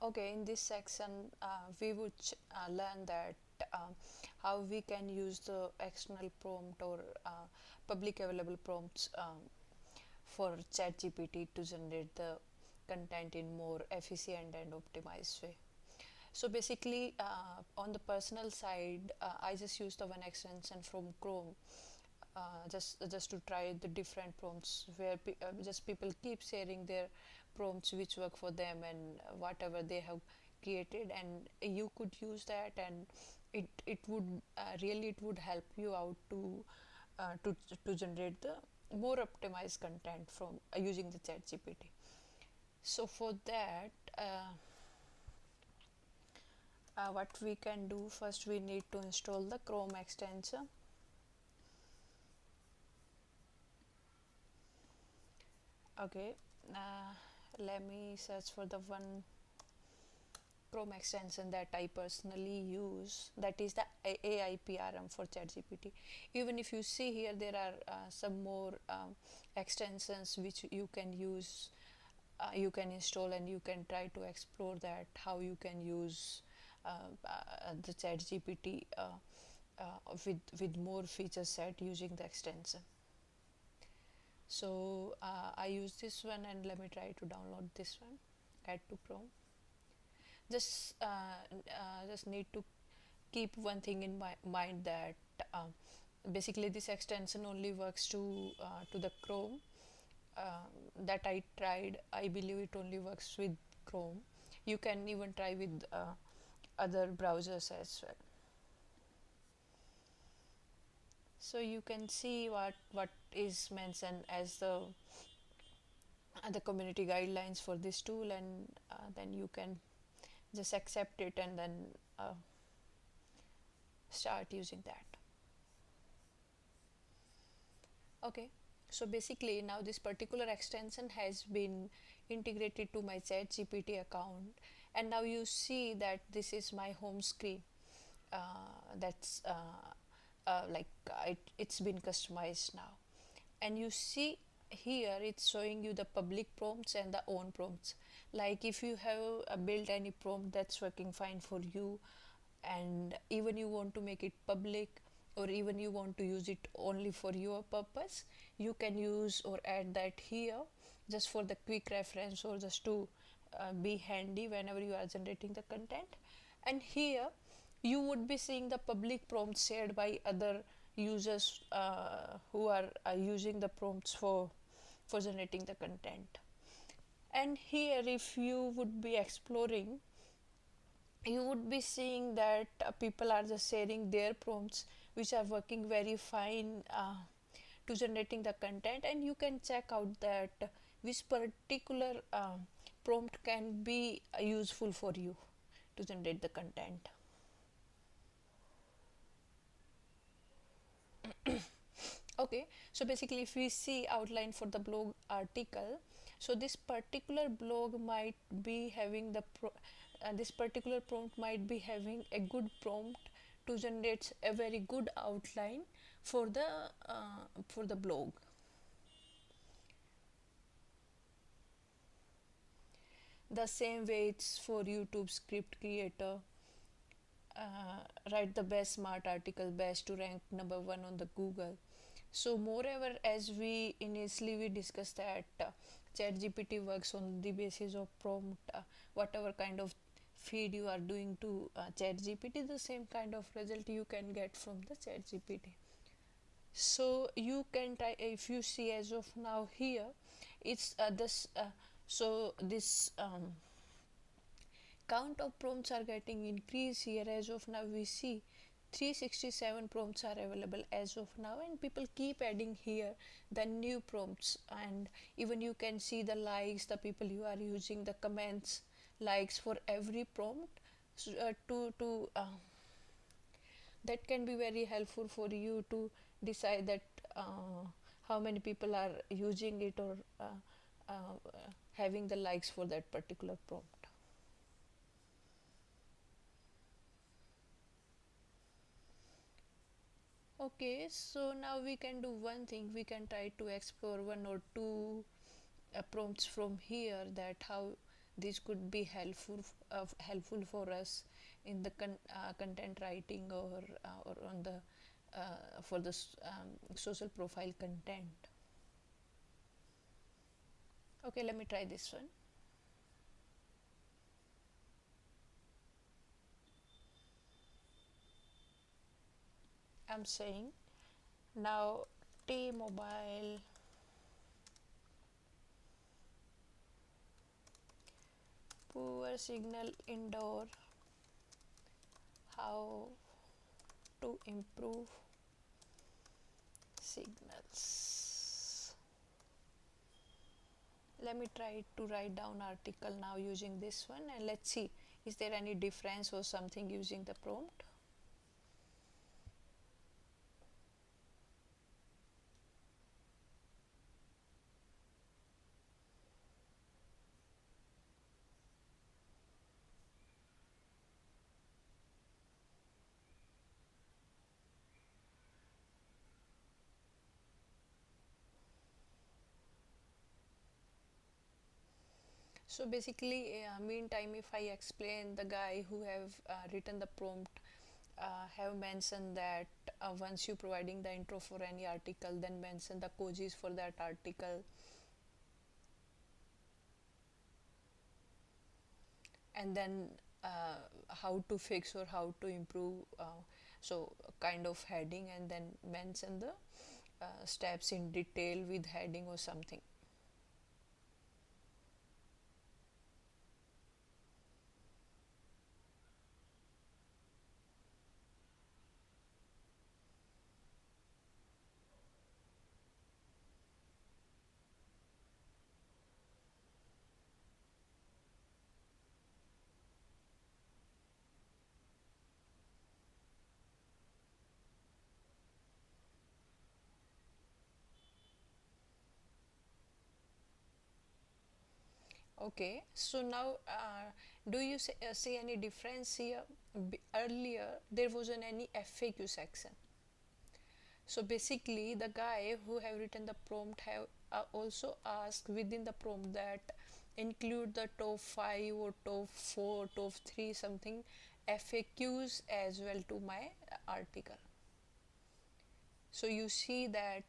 Okay, in this section, we would learn that how we can use the external prompt or public available prompts for ChatGPT to generate the content in more efficient and optimized way. So basically, on the personal side, I just use the one extension from Chrome, just to try the different prompts where just people keep sharing their prompts which work for them and whatever they have created, and you could use that, and it would really it would help you out to uh, to to generate the more optimized content from using the chat gpt. So for that, what we can do, first we need to install the Chrome extension. Okay, uh, let me search for the one Chrome extension that I personally use, that is the AIPRM for ChatGPT. Even if you see here, there are some more extensions which you can use, you can install, and you can try to explore that how you can use the ChatGPT with more feature set using the extension. So I use this one, and let me try to download this one. Add to Chrome. Just need to keep one thing in my mind, that basically this extension only works to the Chrome that I tried. I believe it only works with Chrome. You can even try with other browsers as well. So you can see what is mentioned as the community guidelines for this tool, and then you can just accept it and then uh, start using that. Okay, so basically now this particular extension has been integrated to my chat gpt account, and now you see that this is my home screen. That's like it's been customized now, and you see here it's showing you the public prompts and the own prompts. Like if you have built any prompt that's working fine for you, and even you want to make it public, or even you want to use it only for your purpose, you can use or add that here, just for the quick reference, or just to be handy whenever you are generating the content. And here you would be seeing the public prompts shared by other users who are using the prompts for generating the content. And here if you would be exploring, you would be seeing that people are just sharing their prompts which are working very fine to generating the content, and you can check out that which particular prompt can be useful for you to generate the content. Okay, so basically if we see outline for the blog article, so this particular blog might be having this particular prompt might be having a good prompt to generate a very good outline for the blog. The same way it's for YouTube script creator. Write the best smart article, best to rank number one on the Google. So moreover, as we initially we discussed that ChatGPT works on the basis of prompt. Whatever kind of feed you are doing to ChatGPT, the same kind of result you can get from the ChatGPT. So you can try, if you see as of now here, it's this so this count of prompts are getting increased here. As of now we see 367 prompts are available as of now, and people keep adding here the new prompts, and even you can see the likes, the people who are using the comments, likes for every prompt. So, that can be very helpful for you to decide that how many people are using it, or having the likes for that particular prompt. Okay, so now we can do one thing. We can try to explore one or two prompts from here, that how this could be helpful for us in the content writing, or on the for the social profile content. Okay, let me try this one. I'm saying now, T-Mobile poor signal indoor, how to improve signals. Let me try to write down article now using this one, and let's see, is there any difference or something using the prompt. So basically, meantime, if I explain, the guy who have written the prompt have mentioned that once you providing the intro for any article, then mention the kojis for that article, and then how to fix or how to improve, so kind of heading, and then mention the steps in detail with heading or something. Okay, so now do you see any difference here? Earlier there wasn't any FAQ section. So basically, the guy who have written the prompt have also asked within the prompt that include the top 5 or top 4, top 3 something FAQs as well to my article. So you see that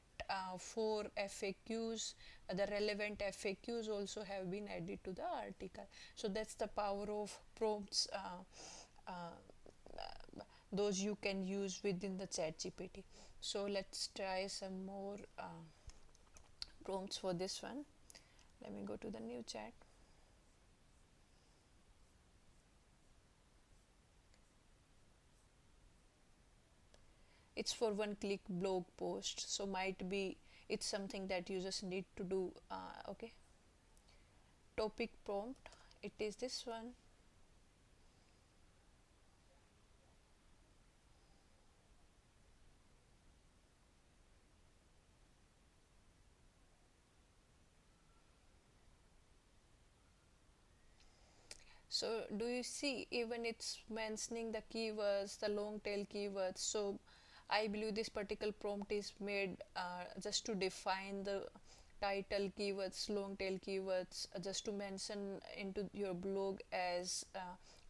for FAQs, the relevant FAQs also have been added to the article. So that's the power of prompts. Those you can use within the ChatGPT. So let's try some more prompts for this one. Let me go to the new chat. It's for one click blog post, so might be it's something that users need to do. Okay, topic prompt, it is this one. So do you see, even it's mentioning the keywords, the long tail keywords. So I believe this particular prompt is made just to define the title keywords, long tail keywords, just to mention into your blog as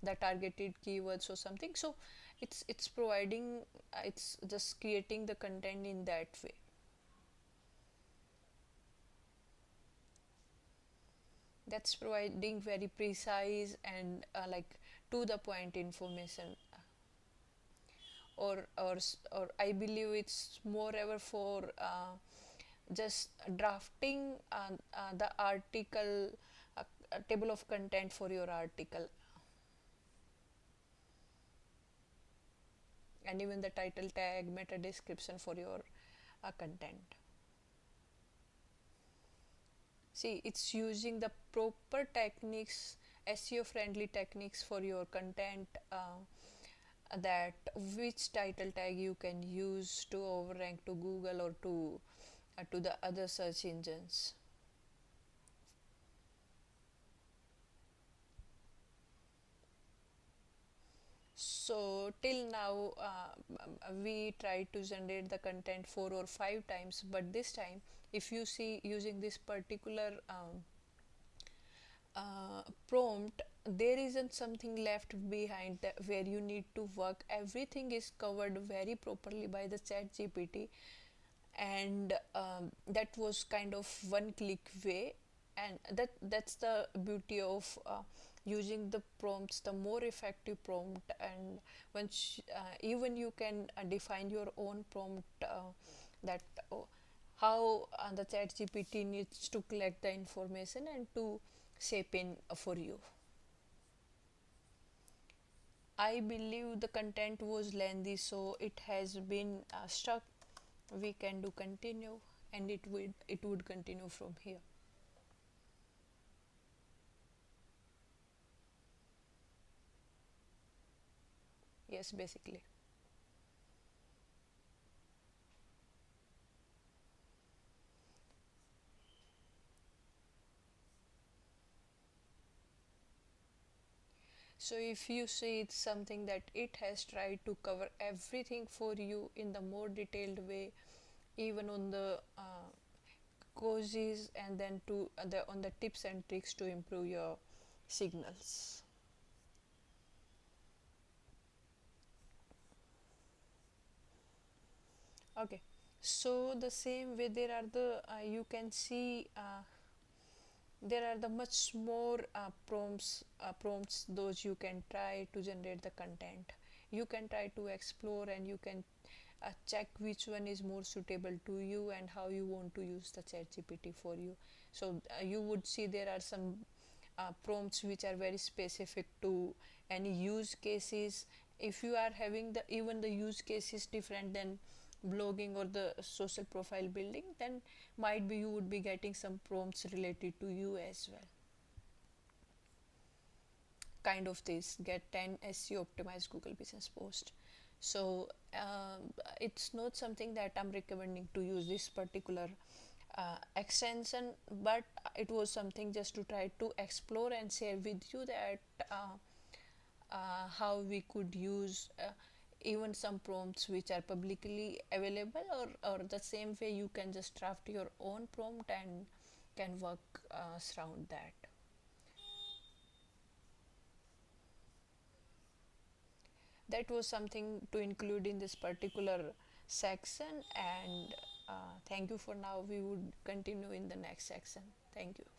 the targeted keywords or something. So it's providing, it's just creating the content in that way. That's providing very precise and like to the point information. Or I believe it's moreover for just drafting the article, table of content for your article, and even the title tag, meta description for your content. See, it's using the proper techniques, SEO friendly techniques for your content, that which title tag you can use to overrank to Google or to the other search engines. So till now we try to generate the content 4 or 5 times, but this time if you see using this particular prompt, there isn't something left behind where you need to work. Everything is covered very properly by the chat gpt, and that was kind of one click way. And that's the beauty of using the prompts, the more effective prompt. And once even you can define your own prompt, that how the chat gpt needs to collect the information and to shape in for you. I believe the content was lengthy, so it has been stuck. We can do continue, and it would continue from here. Yes, basically. So if you see, it's something that it has tried to cover everything for you in the more detailed way, even on the causes, and then to the on the tips and tricks to improve your signals. Okay, so the same way there are the you can see there are the much more prompts those you can try to generate the content. You can try to explore, and you can check which one is more suitable to you and how you want to use the chat gpt for you. So you would see there are some prompts which are very specific to any use cases. If you are having the even the use cases different than blogging or the social profile building, then might be you would be getting some prompts related to you as well. Kind of this get 10 SEO optimized Google business post. So it's not something that I'm recommending to use this particular extension, but it was something just to try to explore and share with you that how we could use even some prompts which are publicly available, or the same way you can just draft your own prompt and can work around that. That was something to include in this particular section, and thank you for now. We would continue in the next section. Thank you.